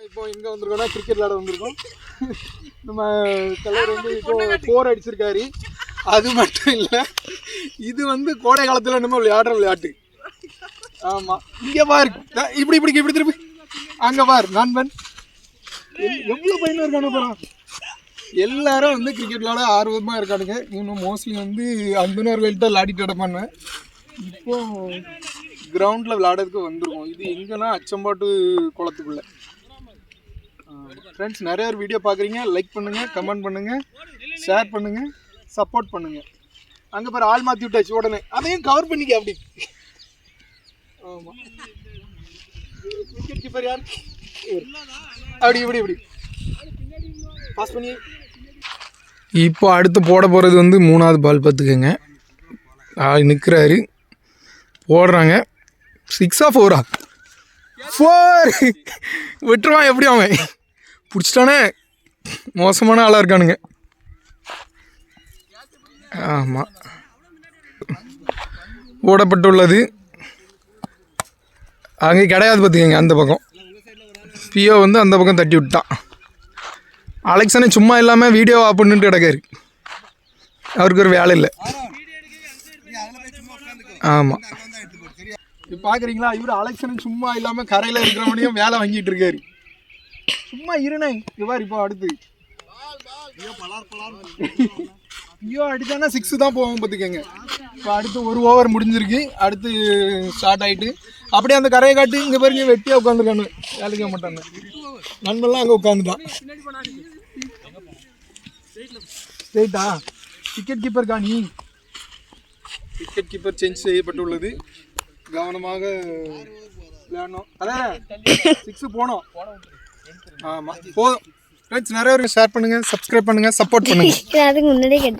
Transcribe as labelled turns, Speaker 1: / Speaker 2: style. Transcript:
Speaker 1: இப்போ எங்கே வந்திருக்கோம்னா கிரிக்கெட் விளையாட வந்திருக்கோம். நம்ம தலைவர் வந்து இப்போ 4 அடிச்சிருக்காரு. அது மட்டும் இல்லை, இது வந்து கோடை காலத்தில் நம்ம விளையாடுற விளையாட்டு. ஆமாம், இங்கே பாரு, இப்படி இப்படி இப்படி திருப்பி அங்கே பாரு நண்பன் எவ்வளோ பையனாக இருக்கானு போகிறான். எல்லாரும் வந்து கிரிக்கெட் விளையாட ஆர்வமாக இருக்கானுங்க. இன்னும் மோஸ்ட்லி வந்து அந்தனர்கள் தான் விளையாடிட்டு கிடப்பாங்க. இப்போ கிரவுண்டில் விளையாடுறதுக்கு வந்துருக்கோம். இது எங்கன்னா அச்சம்பாட்டு குளத்துக்குள்ளே. ஃப்ரெண்ட்ஸ், நிறைய ஒரு வீடியோ பார்க்குறீங்க, லைக் பண்ணுங்கள், கமெண்ட் பண்ணுங்கள், ஷேர் பண்ணுங்கள், சப்போர்ட் பண்ணுங்கள். அங்கே பாரு ஆள் மாற்றி விட்டாச்சு, உடனே அதையும் கவர் பண்ணிக்க. அப்படி ஆமாம், விக்கெட் கீப்பர் யார்? அப்படி இப்படி இப்படி பாஸ் பண்ணி. இப்போ அடுத்து போட போகிறது வந்து 3வது பால். பார்த்துக்கோங்க, நிற்கிறாரு, போடுறாங்க. 6ஆ 4ஆ? 4 விட்டுருவான். எப்படி அவன் பிடிச்சிட்டானே, மோசமான ஆளாக இருக்கானுங்க. ஆமாம், ஓடப்பட்டுள்ளது. அங்கே கிடையாது பார்த்துக்கங்க. அந்த பக்கம் பியோ வந்து அந்த பக்கம் தட்டி விட்டான். அலெக்சனே சும்மா இல்லாமல் வீடியோ ஆஃப் பண்ணிட்டு கிடக்காரு. அவருக்கு ஒரு வேலை இல்லை. ஆமாம், இப்போ பார்க்குறீங்களா, இவர் அலெக்சனும் சும்மா இல்லாமல் கரையில் இருக்கிறவனையும் வேலை வாங்கிட்டு இருக்காரு. சும்மா இருனே இவர். இப்போ அடுத்து ஐயோ அடித்தானா 6 தான் போவோம் பார்த்துக்கங்க. இப்போ அடுத்து 1 ஓவர் முடிஞ்சிருக்கு. அடுத்து ஸ்டார்ட் ஆகிட்டு அப்படியே அந்த கரையை காட்டி இங்கே பாருங்க வெட்டியாக உட்காந்துருக்கானு. வேலைக்க மாட்டாங்க நண்பன்லாம் அங்கே உட்காந்துட்டான். ஸ்ட்ரெயிட்டா விக்கெட் கீப்பர் காணி. விக்கெட் கீப்பர் சேஞ்ச் செய்யப்பட்டுள்ளது. கவனமாக விளையாடணும். அதான் 6 போனோம். ஆமாம், போதும். ஃப்ரெண்ட்ஸ், நிறைய பேருக்கு ஷேர் பண்ணுங்கள், சப்ஸ்கிரைப் பண்ணுங்கள், சப்போர்ட் பண்ணுங்கள்.
Speaker 2: அதுக்கு முன்னாடியே